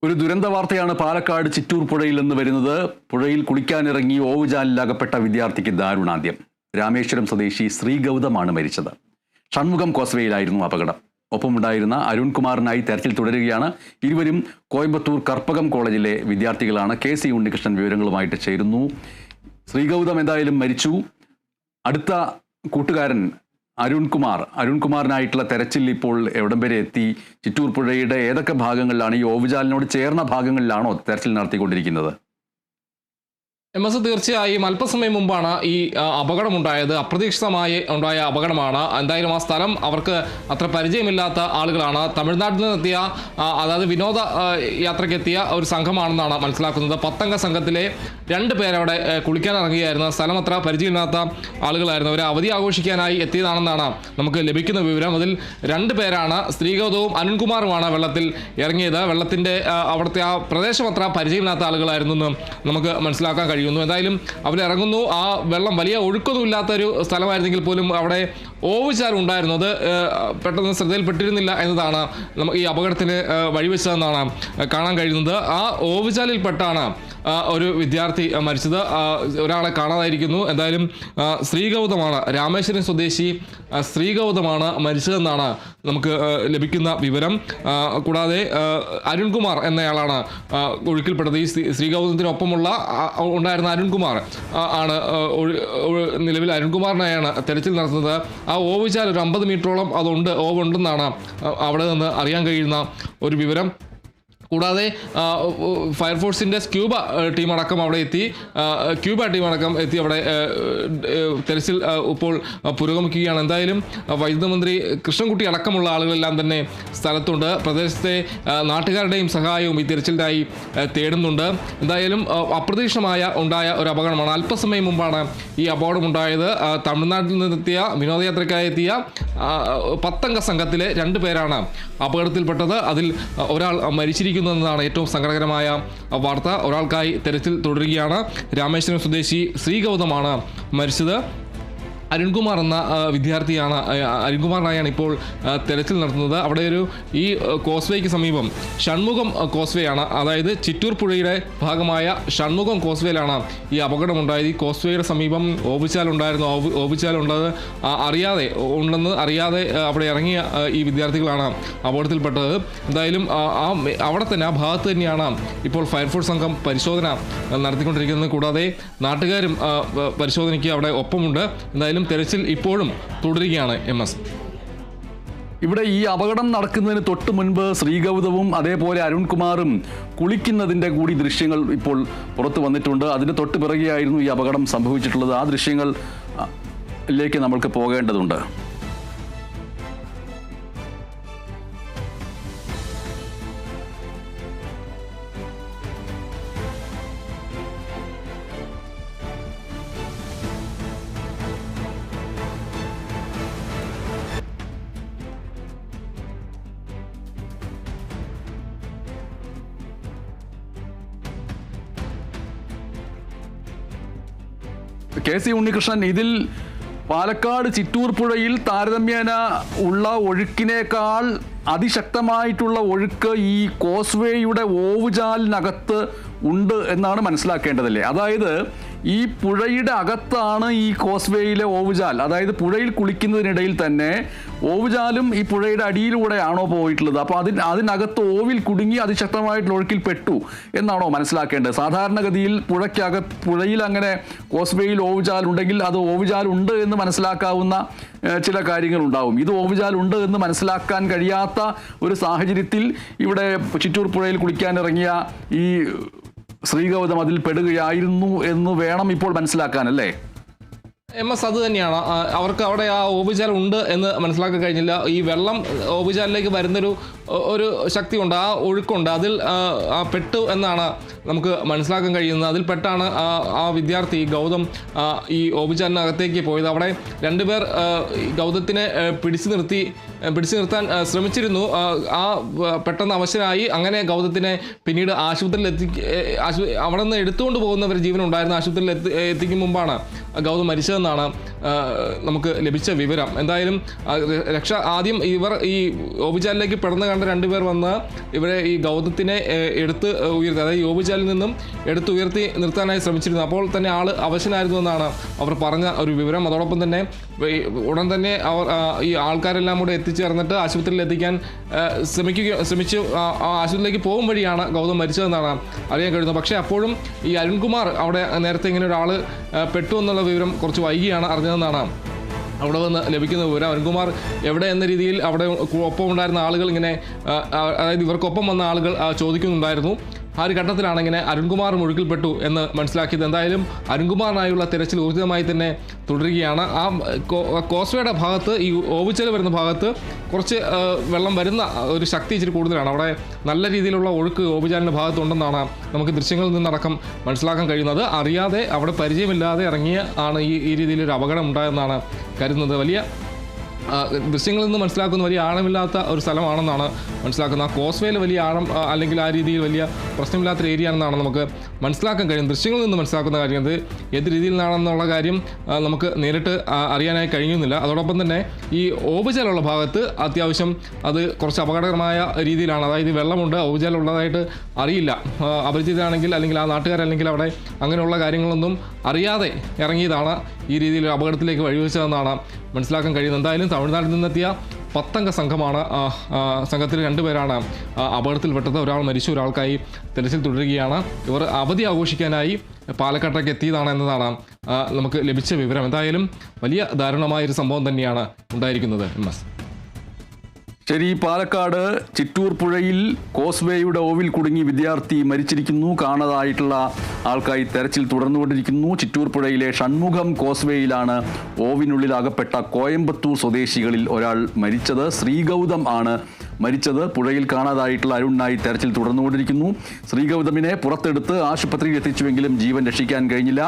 ഒരു ദുരന്ത വാർത്തയാണ് പാലക്കാട് ചിറ്റൂർ പുഴയിൽ നിന്ന് വരുന്നത്. പുഴയിൽ കുളിക്കാനിറങ്ങി ഓവുചാലിലകപ്പെട്ട വിദ്യാർത്ഥിക്ക് ദാരുണാന്ത്യം. രാമേശ്വരം സ്വദേശി ശ്രീഗൗതമാണ് മരിച്ചത്. ഷൺമുഖം കോസ്വേയിലായിരുന്നു അപകടം. ഒപ്പമുണ്ടായിരുന്ന അരുൺകുമാറിനായി തെരച്ചിൽ തുടരുകയാണ്. ഇരുവരും കോയമ്പത്തൂർ കർപ്പകം കോളേജിലെ വിദ്യാർത്ഥികളാണ്. KC ഉണ്ണികൃഷ്ണൻ വിവരങ്ങളുമായിട്ട് ചേരുന്നു. ശ്രീഗൗതം എന്തായാലും മരിച്ചു. അടുത്ത കൂട്ടുകാരൻ അരുൺകുമാറിനായിട്ടുള്ള തെരച്ചിൽ ഇപ്പോൾ എവിടം വരെ എത്തി? ചിറ്റൂർ പുഴയുടെ ഏതൊക്കെ ഭാഗങ്ങളിലാണ്, ഈ ഓവുചാലിനോട് ചേർന്ന ഭാഗങ്ങളിലാണോ തെരച്ചിൽ നടത്തിക്കൊണ്ടിരിക്കുന്നത്? തീർച്ചയായും അല്പസമയം മുമ്പാണ് ഈ അപകടമുണ്ടായത്. അപ്രതീക്ഷിതമായി ഉണ്ടായ അപകടമാണ്. എന്തായാലും ആ സ്ഥലം അവർക്ക് അത്ര പരിചയമില്ലാത്ത ആളുകളാണ്. തമിഴ്നാട്ടിൽ നിന്നെത്തിയ, അതായത് വിനോദ യാത്രയ്ക്കെത്തിയ ഒരു സംഘമാണെന്നാണ് മനസ്സിലാക്കുന്നത്. 10 അംഗ സംഘത്തിലെ 2 പേരവിടെ കുളിക്കാൻ ഇറങ്ങിയായിരുന്നു. സ്ഥലം അത്ര പരിചയമില്ലാത്ത ആളുകളായിരുന്നു. അവർ അവധി ആഘോഷിക്കാനായി എത്തിയതാണെന്നാണ് നമുക്ക് ലഭിക്കുന്ന വിവരം. അതിൽ 2 പേരാണ് ശ്രീഗൗതവും അരുൺകുമാറുമാണ് വെള്ളത്തിൽ ഇറങ്ങിയത്. വെള്ളത്തിൻ്റെ അവിടുത്തെ ആ പ്രദേശം അത്ര പരിചയമില്ലാത്ത ആളുകളായിരുന്നു എന്ന് നമുക്ക് മനസ്സിലാക്കാൻ കഴിയും. എന്തായാലും അവരിറങ്ങുന്നു. ആ വെള്ളം വലിയ ഒഴുക്കൊന്നുമില്ലാത്തൊരു സ്ഥലമായിരുന്നെങ്കിൽ പോലും അവിടെ ഓവുചാൽ ഉണ്ടായിരുന്നു. അത് പെട്ടെന്ന് ശ്രദ്ധയിൽപ്പെട്ടിരുന്നില്ല എന്നതാണ് ഈ അപകടത്തിന് വഴിവെച്ചതെന്നാണ് കാണാൻ കഴിയുന്നത്. ആ ഓവുചാലിൽപ്പെട്ടാണ് ഒരു വിദ്യാർത്ഥി മരിച്ചത്. ഒരാളെ കാണാതായിരിക്കുന്നു. എന്തായാലും ശ്രീഗൗതമാണ്, രാമേശ്വരം സ്വദേശി ശ്രീഗൗതമാണ് മരിച്ചതെന്നാണ് നമുക്ക് ലഭിക്കുന്ന വിവരം. കൂടാതെ അരുൺകുമാർ എന്നയാളാണ് ഒഴുക്കിൽപ്പെട്ടത്. ഈ ശ്രീഗൗതത്തിനൊപ്പമുള്ള ഉണ്ടായിരുന്ന അരുൺകുമാർ ആണ്. നിലവിൽ അരുൺകുമാറിനായാണ് തെരച്ചിൽ നടത്തുന്നത്. ആ ഓവുചാൽ ഒരു 50 മീറ്ററോളം ഓവുണ്ടെന്നാണ് അവിടെ നിന്ന് അറിയാൻ കഴിയുന്ന ഒരു വിവരം. കൂടാതെ ഫയർഫോഴ്സിൻ്റെ സ്ക്യൂബ ടീമടക്കം അവിടെ എത്തി. അവിടെ തെരച്ചിൽ ഇപ്പോൾ പുരോഗമിക്കുകയാണ്. എന്തായാലും വൈദ്യുത മന്ത്രി കൃഷ്ണൻകുട്ടി അടക്കമുള്ള ആളുകളെല്ലാം തന്നെ സ്ഥലത്തുണ്ട്. പ്രദേശത്തെ നാട്ടുകാരുടെയും സഹായവും ഈ തെരച്ചിലിനായി തേടുന്നുണ്ട്. എന്തായാലും അപ്രതീക്ഷിതമായ ഉണ്ടായ ഒരു അപകടമാണ്. അല്പസമയം മുമ്പാണ് ഈ അപകടമുണ്ടായത്. തമിഴ്നാട്ടിൽ നിന്നെത്തിയ, വിനോദയാത്രയ്ക്കായി എത്തിയ 10 അംഗ സംഘത്തിലെ 2 പേരാണ് അപകടത്തിൽപ്പെട്ടത്. അതിൽ ഒരാൾ മരിച്ചിരിക്കുന്നു എന്നതാണ് ഏറ്റവും സങ്കടകരമായ വാർത്ത. ഒരാൾക്കായി തെരച്ചിൽ തുടരുകയാണ്. രാമേശ്വരം സ്വദേശി ശ്രീഗൗതമാണ് മരിച്ചത്. അരുൺകുമാർ എന്ന വിദ്യാർത്ഥിയാണ്. അരുൺകുമാറിനായാണ് ഇപ്പോൾ തെരച്ചിൽ നടത്തുന്നത്. അവിടെ ഈ കോസ്വേക്ക് സമീപം ഷൺമുഖം കോസ്വേയാണ്, അതായത് ചിറ്റൂർ പുഴയുടെ ഭാഗമായ ഷൺമുഖം കോസ്വേയിലാണ് ഈ അപകടമുണ്ടായത്. ഈ കോസ്വേയുടെ സമീപം ഓവുചാലുണ്ടായിരുന്നു. ഓവുചാലുണ്ടെന്ന് അറിയാതെ അവിടെ ഇറങ്ങിയ ഈ വിദ്യാർത്ഥികളാണ് അപകടത്തിൽപ്പെട്ടത്. എന്തായാലും അവിടെ തന്നെ, ആ ഭാഗത്ത് തന്നെയാണ് ഇപ്പോൾ ഫയർഫോഴ്സ് സംഘം പരിശോധന നടത്തിക്കൊണ്ടിരിക്കുന്നത്. കൂടാതെ നാട്ടുകാരും പരിശോധനയ്ക്ക് അവിടെ ഒപ്പമുണ്ട്. എന്തായാലും തെരച്ചിൽ ഇപ്പോഴും തുടരുകയാണ്. ഇവിടെ ഈ അപകടം നടക്കുന്നതിന് തൊട്ട് മുൻപ് ശ്രീഗൗതവും അതേപോലെ അരുൺകുമാറും കുളിക്കുന്നതിൻ്റെ കൂടി ദൃശ്യങ്ങൾ ഇപ്പോൾ പുറത്തു വന്നിട്ടുണ്ട്. അതിന് തൊട്ട് പിറകെയായിരുന്നു ഈ അപകടം സംഭവിച്ചിട്ടുള്ളത്. ആ ദൃശ്യങ്ങളിലേക്ക് നമ്മൾക്ക് പോകേണ്ടതുണ്ട്. KC ഉണ്ണികൃഷ്ണൻ, ഇതിൽ പാലക്കാട് ചിറ്റൂർ പുഴയിൽ താരതമ്യേന ഉള്ള ഒഴുക്കിനേക്കാൾ അതിശക്തമായിട്ടുള്ള ഒഴുക്ക് ഈ കോസ്വേയുടെ ഓവുചാലിനകത്ത് ഉണ്ട് എന്നാണ് മനസ്സിലാക്കേണ്ടതല്ലേ? അതായത് ഈ പുഴയുടെ അകത്താണ് ഈ കോസ്വേയിലെ ഓവുചാൽ. അതായത് പുഴയിൽ കുളിക്കുന്നതിനിടയിൽ തന്നെ ഓവുചാലും ഈ പുഴയുടെ അടിയിലൂടെയാണോ പോയിട്ടുള്ളത്? അപ്പോൾ അതിനകത്ത് ഓവിൽ കുടുങ്ങി അതിശക്തമായിട്ടുള്ള ഒഴുക്കിൽ പെട്ടു എന്നാണോ മനസ്സിലാക്കേണ്ടത്? സാധാരണഗതിയിൽ പുഴയിൽ അങ്ങനെ കോസ്വേയിൽ ഓവുചാൽ ഉണ്ടെങ്കിൽ അത് ഓവുചാൽ ഉണ്ട് എന്ന് മനസ്സിലാക്കാവുന്ന ചില കാര്യങ്ങളുണ്ടാവും. ഇത് ഓവുചാൽ ഉണ്ട് എന്ന് മനസ്സിലാക്കാൻ കഴിയാത്ത ഒരു സാഹചര്യത്തിൽ ഇവിടെ ചിറ്റൂർ പുഴയിൽ കുളിക്കാനിറങ്ങിയ ഈ ശ്രീഗൗതം അതിൽ പെടുകയായിരുന്നു എന്ന് വേണം ഇപ്പോൾ മനസ്സിലാക്കാനല്ലേ? അത് തന്നെയാണ്. അവർക്ക് അവിടെ ആ ഓവുചാൽ ഉണ്ട് എന്ന് മനസ്സിലാക്കാൻ കഴിഞ്ഞില്ല. ഈ വെള്ളം ഓവുചാലിലേക്ക് വരുന്നൊരു ശക്തിയുണ്ട്, ആ ഒഴുക്കുണ്ട്. അതിൽ പെട്ടു എന്നാണ് നമുക്ക് മനസ്സിലാക്കാൻ കഴിയുന്നത്. അതിൽ പെട്ടാണ് ആ വിദ്യാർത്ഥി ഗൗതം ഈ ഓവുചാലിനകത്തേക്ക് പോയത്. അവിടെ 2 പേർ ഗൗതത്തിനെ പിടിച്ചു നിർത്തി പിടിച്ചു നിർത്താൻ ശ്രമിച്ചിരുന്നു. പെട്ടെന്ന് അവശനായി. അങ്ങനെ ഗൗതത്തിനെ പിന്നീട് ആശുപത്രിയിൽ അവിടെ നിന്ന് എടുത്തുകൊണ്ട് പോകുന്നവർ ജീവനുണ്ടായിരുന്ന ആശുപത്രിയിൽ എത്തിക്കും മുമ്പാണ് ഗൗതം മരിച്ചതെന്നാണ് നമുക്ക് ലഭിച്ച വിവരം. എന്തായാലും ആദ്യം ഇവർ ഈ ഓവുചാലിലേക്ക് പെടന്ന് കണ്ട രണ്ടുപേർ വന്ന് ഇവരെ ഈ ഗൗതത്തിനെ എടുത്ത് ഉയർത്തി, അതായത് ഈ ഓവുചാലിൽ നിന്നും ഉയർത്തി നിർത്താനായി ശ്രമിച്ചിരുന്നു. അപ്പോൾ തന്നെ ആൾ അവശനായിരുന്നു എന്നാണ് അവർ പറഞ്ഞ ഒരു വിവരം. അതോടൊപ്പം തന്നെ ഉടൻ തന്നെ അവർ ഈ ആൾക്കാരെല്ലാം കൂടെ എത്തിച്ചേർന്നിട്ട് ആശുപത്രിയിൽ എത്തിക്കാൻ ശ്രമിച്ചു ആശുപത്രിയിലേക്ക് പോകും വഴിയാണ് ഗൗതം മരിച്ചതെന്നാണ് അറിയാൻ കഴിയുന്നത്. പക്ഷേ അപ്പോഴും ഈ അരുൺകുമാർ അവിടെ നേരത്തെ ഇങ്ങനെ ഒരാൾ പെട്ടു എന്നുള്ള വിവരം കുറച്ച് വൈകിയാണ് അറിഞ്ഞതെന്നാണ് അവിടെ വന്ന് ലഭിക്കുന്ന വിവരം. അരുൺകുമാർ എവിടെ എന്ന രീതിയിൽ അവിടെ ഒപ്പം ഉണ്ടായിരുന്ന ആളുകൾ ഇങ്ങനെ, അതായത് ഇവർക്കൊപ്പം വന്ന ആളുകൾ ചോദിക്കുന്നുണ്ടായിരുന്നു. ആ ഒരു ഘട്ടത്തിലാണ് ഇങ്ങനെ അരുൺകുമാർ ഒഴുക്കിൽപ്പെട്ടു എന്ന് മനസ്സിലാക്കിയത്. എന്തായാലും അരുൺകുമാറിനായുള്ള തിരച്ചിൽ ഊർജിതമായി തന്നെ തുടരുകയാണ്. ആ കോസ്വേയുടെ ഭാഗത്ത്, ഈ ഓവുചാൽ വരുന്ന ഭാഗത്ത് കുറച്ച് വെള്ളം വരുന്ന ഒരു ശക്തി ഇച്ചിരി കൂടുതലാണ്. അവിടെ നല്ല രീതിയിലുള്ള ഒഴുക്ക് ഓവുചാലിൻ്റെ ഭാഗത്തുണ്ടെന്നാണ് നമുക്ക് ദൃശ്യങ്ങളിൽ നിന്നടക്കം മനസ്സിലാക്കാൻ കഴിയുന്നത്. അറിയാതെ, അവിടെ പരിചയമില്ലാതെ ഇറങ്ങിയ ആണ് ഈ രീതിയിലൊരു അപകടം ഉണ്ടായെന്നാണ് കരുതുന്നത്. വലിയ ദൃശ്യങ്ങളിൽ നിന്ന് മനസ്സിലാക്കുന്ന വലിയ ആഴമില്ലാത്ത ഒരു സ്ഥലമാണെന്നാണ് മനസ്സിലാക്കുന്നത്. ആ കോസ്വേയിൽ വലിയ ആഴം അല്ലെങ്കിൽ ആ രീതിയിൽ വലിയ പ്രശ്നമില്ലാത്തൊരു ഏരിയ ആണെന്നാണ് നമുക്ക് മനസ്സിലാക്കാൻ കഴിയും. ദൃശ്യങ്ങളിൽ നിന്ന് മനസ്സിലാക്കുന്ന കാര്യം അത് ഏത് രീതിയിൽ നിന്നാണെന്നുള്ള കാര്യം നമുക്ക് നേരിട്ട് അറിയാനായി കഴിയുന്നില്ല. അതോടൊപ്പം തന്നെ ഈ ഓവുചാലുള്ള ഭാഗത്ത് അത്യാവശ്യം അത് കുറച്ച് അപകടകരമായ രീതിയിലാണ്. അതായത് വെള്ളമുണ്ട്, ഓവുചാലുള്ളതായിട്ട് അറിയില്ല. അപരിചിതരാണെങ്കിൽ അല്ലെങ്കിൽ ആ നാട്ടുകാരല്ലെങ്കിൽ അവിടെ അങ്ങനെയുള്ള കാര്യങ്ങളൊന്നും അറിയാതെ ഇറങ്ങിയതാണ് ഈ രീതിയിൽ അപകടത്തിലേക്ക് വഴിവെച്ചതെന്നാണ് മനസ്സിലാക്കാൻ കഴിയുന്നത്. എന്തായാലും തമിഴ്നാട്ടിൽ നിന്നെത്തിയ 10 അംഗ സംഘമാണ്. സംഘത്തിൽ 2 പേരാണ് അപകടത്തിൽപ്പെട്ടത്. ഒരാൾ മരിച്ചു, ഒരാൾക്കായി തെരച്ചിൽ തുടരുകയാണ്. ഇവർ അവധി ആഘോഷിക്കാനായി പാലക്കാട്ടേക്ക് എത്തിയതാണ് എന്നതാണ് നമുക്ക് ലഭിച്ച വിവരം. എന്തായാലും വലിയ ദാരുണമായൊരു സംഭവം തന്നെയാണ് ഉണ്ടായിരിക്കുന്നത്. MS ശരി, പാലക്കാട് ചിറ്റൂർ പുഴയിൽ കോസ്വേയുടെ ഓവിൽ കുടുങ്ങി വിദ്യാർത്ഥി മരിച്ചിരിക്കുന്നു. കാണാതായിട്ടുള്ള ആൾക്കായി തെരച്ചിൽ തുടർന്നുകൊണ്ടിരിക്കുന്നു. ചിറ്റൂർ പുഴയിലെ ഷൺമുഖം കോസ്വേയിലാണ് ഓവിനുള്ളിൽ അകപ്പെട്ട കോയമ്പത്തൂർ സ്വദേശികളിൽ ഒരാൾ മരിച്ചത്. ശ്രീഗൗതം ആണ് മരിച്ചത്. പുഴയിൽ കാണാതായിട്ടുള്ള അരുണിനായി തെരച്ചിൽ തുടർന്നുകൊണ്ടിരിക്കുന്നു. ശ്രീഗൗതമിനെ പുറത്തെടുത്ത് ആശുപത്രിയിൽ എത്തിച്ചുവെങ്കിലും ജീവൻ രക്ഷിക്കാൻ കഴിഞ്ഞില്ല.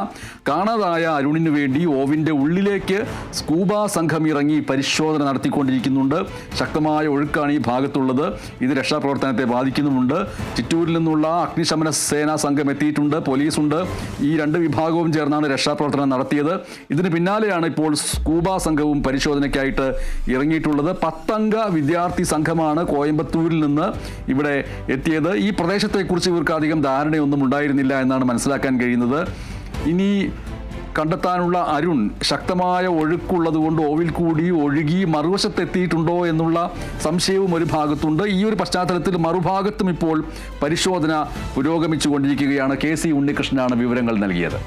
കാണാതായ അരുണിനു വേണ്ടി ഓവിൻ്റെ ഉള്ളിലേക്ക് സ്കൂബ സംഘം ഇറങ്ങി പരിശോധന നടത്തിക്കൊണ്ടിരിക്കുന്നുണ്ട്. ശക്തമായ ഒഴുക്കാണ് ഈ ഭാഗത്തുള്ളത്. ഇത് രക്ഷാപ്രവർത്തനത്തെ ബാധിക്കുന്നുമുണ്ട്. ചിറ്റൂരിൽ നിന്നുള്ള അഗ്നിശമന സേനാ സംഘം എത്തിയിട്ടുണ്ട്, പോലീസുണ്ട്. ഈ 2 വിഭാഗവും ചേർന്നാണ് രക്ഷാപ്രവർത്തനം നടത്തിയത്. ഇതിന് പിന്നാലെയാണ് ഇപ്പോൾ സ്കൂബ സംഘവും പരിശോധനയ്ക്കായിട്ട് ഇറങ്ങിയിട്ടുള്ളത്. 10 അംഗ വിദ്യാർത്ഥി സംഘമാണ് കോയമ്പത്തൂരിൽ നിന്ന് ഇവിടെ എത്തിയത്. ഈ പ്രദേശത്തെക്കുറിച്ച് ഇവർക്ക് അധികം ധാരണയൊന്നും ഉണ്ടായിരുന്നില്ല എന്നാണ് മനസ്സിലാക്കാൻ കഴിയുന്നത്. ഇനി കണ്ടെത്താനുള്ള അരുൺ ശക്തമായ ഒഴുക്കുള്ളത് കൊണ്ട് ഓവിൽ കൂടി ഒഴുകി മറുവശത്തെത്തിയിട്ടുണ്ടോ എന്നുള്ള സംശയവും ഒരു ഭാഗത്തുണ്ട്. ഈ ഒരു പശ്ചാത്തലത്തിൽ മറുഭാഗത്തും ഇപ്പോൾ പരിശോധന പുരോഗമിച്ചു കൊണ്ടിരിക്കുകയാണ്. KC ഉണ്ണികൃഷ്ണനാണ് വിവരങ്ങൾ നൽകിയത്.